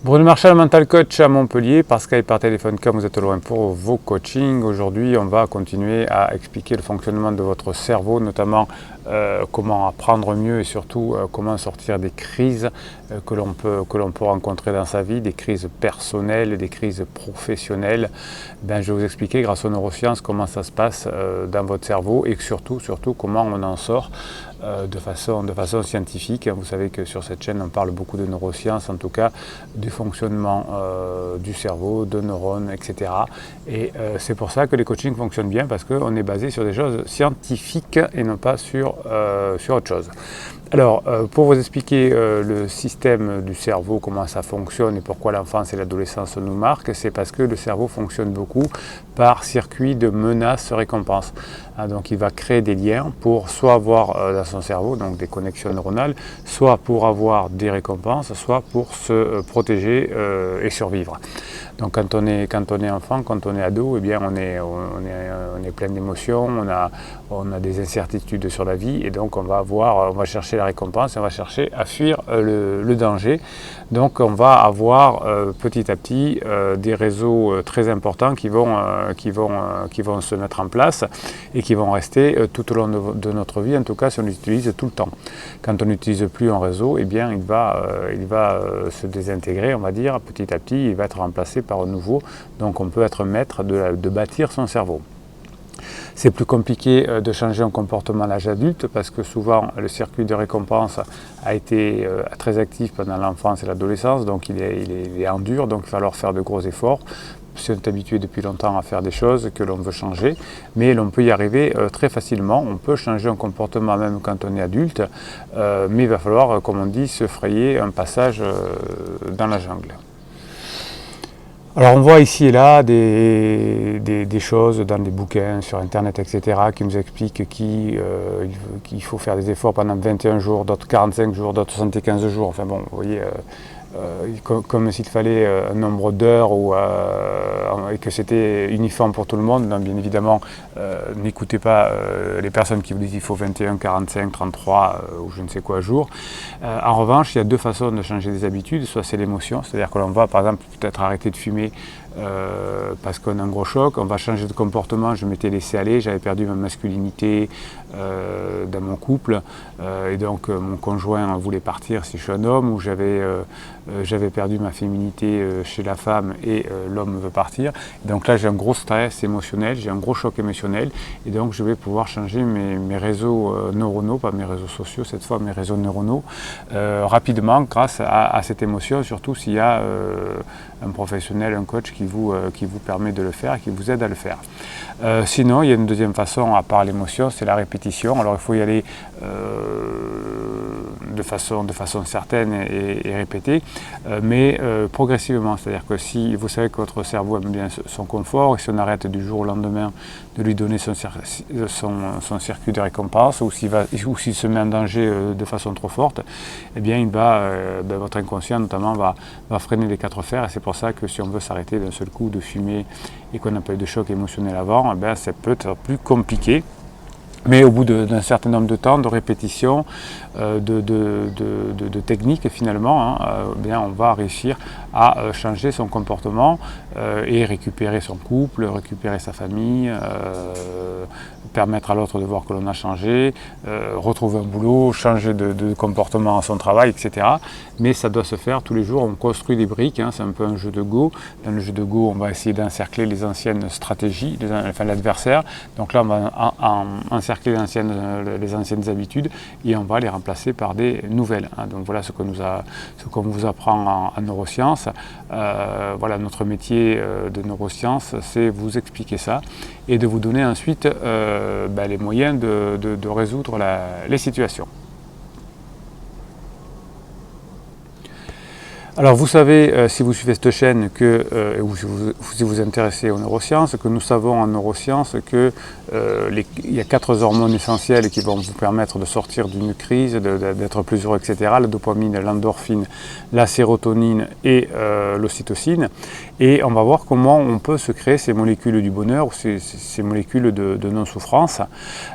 Bruno Marchal, mental coach à Montpellier, par Skype, par téléphone, comme vous êtes loin pour vos coachings. Aujourd'hui, on va continuer à expliquer le fonctionnement de votre cerveau, notamment comment apprendre mieux et surtout comment sortir des crises que l'on peut rencontrer dans sa vie, des crises personnelles, des crises professionnelles. Ben, je vais vous expliquer grâce aux neurosciences comment ça se passe dans votre cerveau et surtout comment on en sort de façon scientifique. Vous savez que sur cette chaîne on parle beaucoup de neurosciences, en tout cas du fonctionnement du cerveau, de neurones, etc. Et c'est pour ça que les coachings fonctionnent bien, parce qu'on est basé sur des choses scientifiques et non pas sur autre chose. Alors, pour vous expliquer le système du cerveau, comment ça fonctionne et pourquoi l'enfance et l'adolescence nous marquent, c'est parce que le cerveau fonctionne beaucoup par circuit de menace-récompense. Donc il va créer des liens pour soit avoir dans son cerveau donc des connexions neuronales, soit pour avoir des récompenses, soit pour se protéger et survivre. Donc quand on est enfant, quand on est ado, eh bien on est plein d'émotions, on a des incertitudes sur la vie, et donc on va chercher la récompense, on va chercher à fuir le danger. Donc on va avoir petit à petit des réseaux très importants qui vont se mettre en place et qui vont rester tout au long de notre vie, en tout cas si on l'utilise tout le temps. Quand on n'utilise plus un réseau, eh bien il va se désintégrer, on va dire, petit à petit, il va être remplacé par un nouveau. Donc on peut être maître de bâtir son cerveau. C'est plus compliqué de changer un comportement à l'âge adulte, parce que souvent le circuit de récompense a été très actif pendant l'enfance et l'adolescence, donc il est en dur, donc il va falloir faire de gros efforts. Si on est habitué depuis longtemps à faire des choses que l'on veut changer, mais l'on peut y arriver très facilement. On peut changer un comportement même quand on est adulte, mais il va falloir, comme on dit, se frayer un passage dans la jungle. Alors on voit ici et là des choses dans des bouquins sur internet, etc., qui nous expliquent qu'il faut faire des efforts pendant 21 jours, d'autres 45 jours, d'autres 75 jours. Enfin bon, vous voyez, comme s'il fallait un nombre d'heures et que c'était uniforme pour tout le monde. Donc, bien évidemment, n'écoutez pas les personnes qui vous disent qu'il faut 21, 45, 33 ou je ne sais quoi jours. En revanche, il y a deux façons de changer des habitudes. Soit c'est l'émotion, c'est-à-dire que l'on va par exemple peut-être arrêter de fumer parce qu'on a un gros choc, on va changer de comportement. Je m'étais laissé aller, j'avais perdu ma masculinité dans mon couple, et donc mon conjoint voulait partir si je suis un homme, ou j'avais perdu ma féminité chez la femme et l'homme veut partir. Et donc là j'ai un gros stress émotionnel, j'ai un gros choc émotionnel, et donc je vais pouvoir changer mes réseaux neuronaux, pas mes réseaux sociaux cette fois, mes réseaux neuronaux, rapidement grâce à cette émotion, surtout s'il y a un professionnel, un coach qui vous permet de le faire et qui vous aide à le faire. Sinon, il y a une deuxième façon, à part l'émotion, c'est la répétition. Alors il faut y aller de façon certaine et répétée, mais progressivement. C'est-à-dire que si vous savez que votre cerveau aime bien son confort, et si on arrête du jour au lendemain de lui donner son circuit de récompense, ou s'il se met en danger de façon trop forte, eh bien votre inconscient notamment va freiner les quatre fers. Et c'est pour ça que si on veut s'arrêter d'un seul coup de fumer et qu'on n'a pas eu de choc émotionnel avant, eh bien c'est peut-être plus compliqué. Mais au bout d'un certain nombre de temps, de répétition, de techniques finalement, bien on va réussir à changer son comportement et récupérer son couple, récupérer sa famille, permettre à l'autre de voir que l'on a changé, retrouver un boulot, changer de comportement à son travail, etc. Mais ça doit se faire tous les jours. On construit des briques, c'est un peu un jeu de Go. Dans le jeu de Go, on va essayer d'encercler les anciennes stratégies, l'adversaire. Donc là, on va encercler les anciennes habitudes et on va les remplacer par des nouvelles. Donc voilà ce qu'on vous apprend en neurosciences. Voilà, notre métier de neurosciences, c'est vous expliquer ça et de vous donner ensuite les moyens de résoudre les situations. Alors vous savez, si vous suivez cette chaîne, ou si vous vous intéressez aux neurosciences, que nous savons en neurosciences qu'il y a 4 hormones essentielles qui vont vous permettre de sortir d'une crise, d'être plus heureux, etc. La dopamine, l'endorphine, la sérotonine et l'ocytocine. Et on va voir comment on peut se créer ces molécules du bonheur, ou ces molécules de non-souffrance,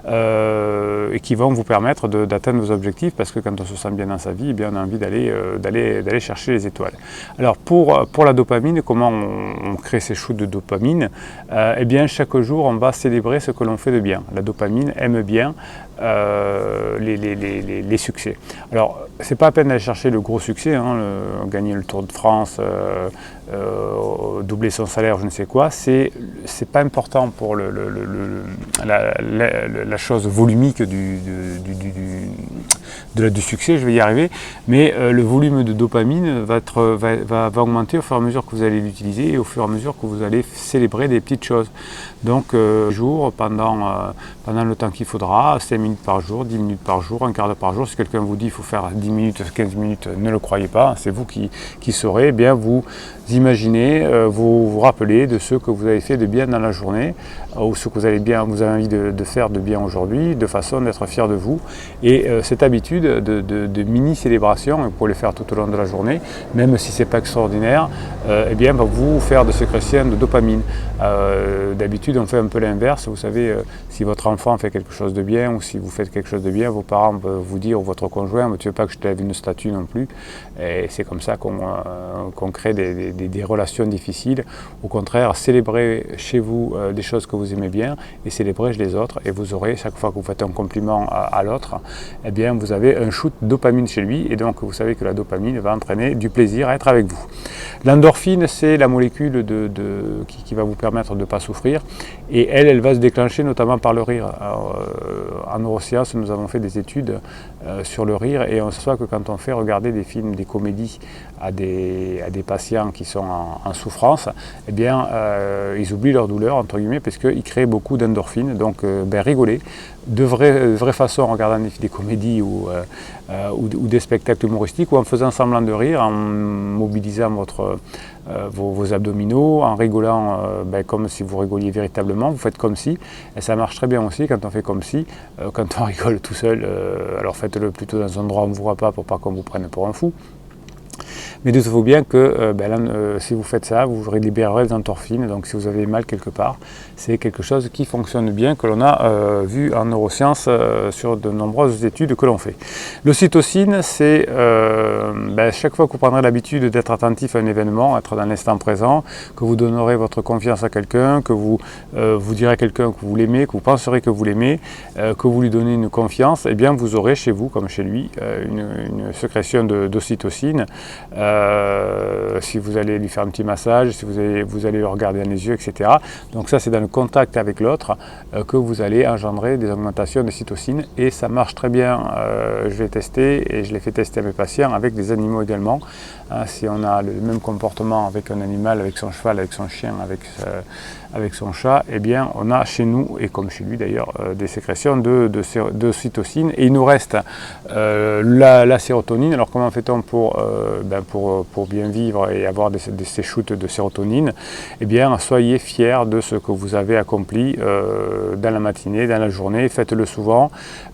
et qui vont vous permettre d'atteindre vos objectifs, parce que quand on se sent bien dans sa vie, eh bien, on a envie d'aller chercher les étoiles. étoile. Alors pour la dopamine, comment on crée ces shoots de dopamine? Eh bien chaque jour on va célébrer ce que l'on fait de bien. La dopamine aime bien les succès. Alors c'est pas à peine d'aller chercher le gros succès, hein, gagner le Tour de France, doubler son salaire, je ne sais quoi, c'est pas important pour la chose volumique du succès, je vais y arriver, mais le volume de dopamine va augmenter au fur et à mesure que vous allez l'utiliser et au fur et à mesure que vous allez célébrer des petites choses. Donc jour, pendant le temps qu'il faudra, 5 minutes par jour, 10 minutes par jour, un quart d'heure par jour. Si quelqu'un vous dit qu'il faut faire 10 minutes, 15 minutes, ne le croyez pas, c'est vous qui saurez. Eh bien, vous imaginez, vous rappelez de ce que vous avez fait de bien dans la journée, ou ce que vous avez envie de faire de bien aujourd'hui, de façon d'être fier de vous. Et cette habitude de mini-célébration, vous pouvez le faire tout au long de la journée, même si ce n'est pas extraordinaire, eh bien, va vous faire de sécrétion de dopamine. D'habitude, on fait un peu l'inverse. Vous savez, si votre enfant fait quelque chose de bien ou si vous faites quelque chose de bien, vos parents peuvent vous dire, ou votre conjoint, tu ne veux pas que je te lève une statue non plus. Et c'est comme ça qu'on crée des relations difficiles. Au contraire, célébrez chez vous des choses que vous aimez bien et célébrez les autres. Et vous aurez, chaque fois que vous faites un compliment à l'autre, eh bien, vous avez un shoot de dopamine chez lui. Et donc, vous savez que la dopamine va entraîner du plaisir à être avec vous. L'endorphine, c'est la molécule qui va vous permettre de ne pas souffrir. Et elle va se déclencher notamment par le rire. Alors, en neurosciences, nous avons fait des études sur le rire et on se voit que quand on fait regarder des films, des comédies à des patients qui sont en souffrance, eh bien, ils oublient leur douleur, entre guillemets, parce qu'ils créent beaucoup d'endorphines. Donc, rigolez. De vraie façon, en regardant des comédies ou des spectacles humoristiques, ou en faisant semblant de rire, en mobilisant vos abdominaux, en rigolant comme si vous rigoliez véritablement, vous faites comme si, et ça marche très bien aussi quand on fait comme si, quand on rigole tout seul, alors faites-le plutôt dans un endroit où on ne vous voit pas pour pas qu'on vous prenne pour un fou. Mais dites-vous bien que si vous faites ça, vous libérerez les endorphines. Donc si vous avez mal quelque part, c'est quelque chose qui fonctionne bien, que l'on a vu en neurosciences sur de nombreuses études que l'on fait. L'ocytocine, c'est chaque fois que vous prendrez l'habitude d'être attentif à un événement, être dans l'instant présent, que vous donnerez votre confiance à quelqu'un, que vous direz à quelqu'un que vous l'aimez, que vous penserez que vous l'aimez, que vous lui donnez une confiance, eh bien vous aurez chez vous, comme chez lui, une sécrétion d'ocytocine. Si vous allez lui faire un petit massage, si vous allez le regarder dans les yeux, etc. Donc ça, c'est dans le contact avec l'autre que vous allez engendrer des augmentations de cytocine et ça marche très bien. Je l'ai testé et je l'ai fait tester à mes patients avec des animaux également. Si on a le même comportement avec un animal, avec son cheval, avec son chien, avec son chat, eh bien on a chez nous, et comme chez lui d'ailleurs, des sécrétions de cytocine. Et il nous reste la sérotonine. Alors comment fait-on pour bien vivre et avoir ces shoots de sérotonine? Eh bien soyez fiers de ce que vous avez accompli dans la matinée, dans la journée. Faites-le souvent,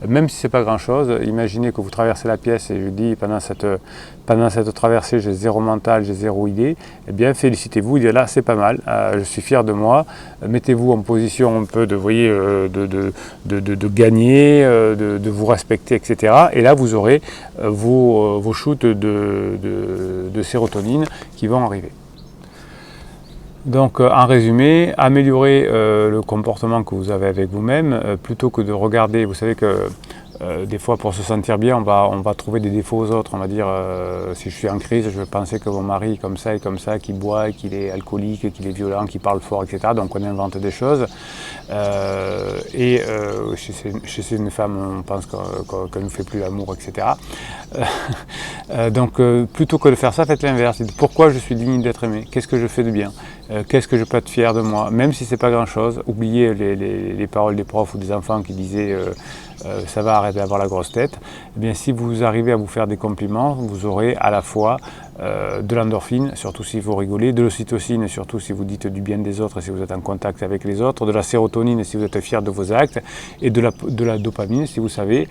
même si ce n'est pas grand-chose. Imaginez que vous traversez la pièce et je dis pendant cette traversée, j'ai zéro mental, j'ai zéro idée, eh bien félicitez-vous, dites là c'est pas mal, je suis fier de moi, mettez-vous en position un peu de gagner, de vous respecter, etc. Et là vous aurez vos shoots de sérotonine qui vont arriver. Donc en résumé, améliorez le comportement que vous avez avec vous-même plutôt que de regarder, vous savez que des fois, pour se sentir bien, on va trouver des défauts aux autres. On va dire, si je suis en crise, je vais penser que mon mari est comme ça, qu'il boit, qu'il est alcoolique, qu'il est violent, qu'il parle fort, etc. Donc on invente des choses. Chez une femme, on pense qu'elle ne nous fait plus l'amour, etc. Donc plutôt que de faire ça, faites l'inverse. Pourquoi je suis digne d'être aimé? Qu'est-ce que je fais de bien? Qu'est-ce que je peux être fier de moi? Même si c'est pas grand-chose, oubliez les paroles des profs ou des enfants qui disaient ça va, arrêter d'avoir la grosse tête. Eh bien, si vous arrivez à vous faire des compliments, vous aurez à la fois de l'endorphine, surtout si vous rigolez, de l'ocytocine, surtout si vous dites du bien des autres et si vous êtes en contact avec les autres, de la sérotonine si vous êtes fier de vos actes, et de la dopamine si vous savez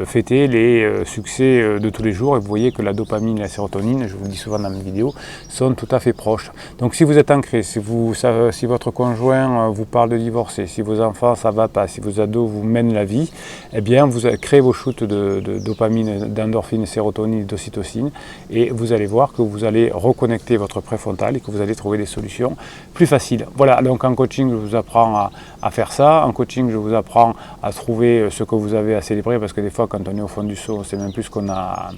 fêter les succès de tous les jours. Et vous voyez que la dopamine et la sérotonine, je vous le dis souvent dans mes vidéos, sont tout à fait proches. Donc si vous êtes ancré, si votre conjoint vous parle de divorcer, si vos enfants ça va pas, si vos ados vous mènent la vie, eh bien vous créez vos shoots de dopamine, d'endorphine, sérotonine, d'ocytocine, et vous allez voir que vous allez reconnecter votre préfrontal et que vous allez trouver des solutions plus faciles. Voilà, donc en coaching, je vous apprends à faire ça. En coaching, je vous apprends à trouver ce que vous avez à célébrer, parce que des fois, quand on est au fond du seau, on ne sait même plus ce qu'on a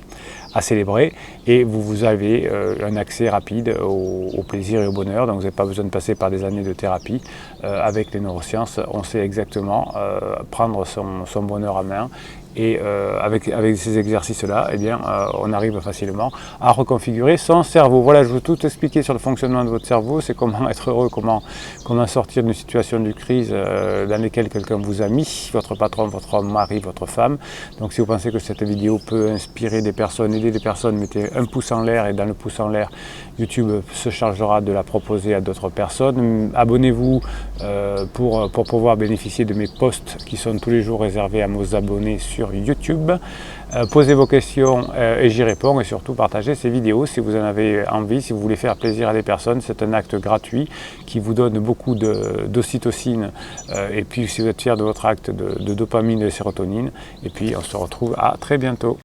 à célébrer, et vous avez un accès rapide au plaisir et au bonheur. Donc vous n'avez pas besoin de passer par des années de thérapie. Avec les neurosciences, on sait exactement prendre son bonheur en main. Et avec ces exercices-là, eh bien, on arrive facilement à reconfigurer son cerveau. Voilà, je veux tout expliquer sur le fonctionnement de votre cerveau. C'est comment être heureux, comment sortir d'une situation de crise dans laquelle quelqu'un vous a mis, votre patron, votre mari, votre femme. Donc si vous pensez que cette vidéo peut inspirer des personnes, aider des personnes, mettez un pouce en l'air, et dans le pouce en l'air, YouTube se chargera de la proposer à d'autres personnes. Abonnez-vous pour pouvoir bénéficier de mes posts qui sont tous les jours réservés à mes abonnés sur YouTube. Posez vos questions et j'y réponds, et surtout partagez ces vidéos si vous en avez envie, si vous voulez faire plaisir à des personnes. C'est un acte gratuit qui vous donne beaucoup d'ocytocine, et puis si vous êtes fier de votre acte, de dopamine et de sérotonine. Et puis on se retrouve à très bientôt.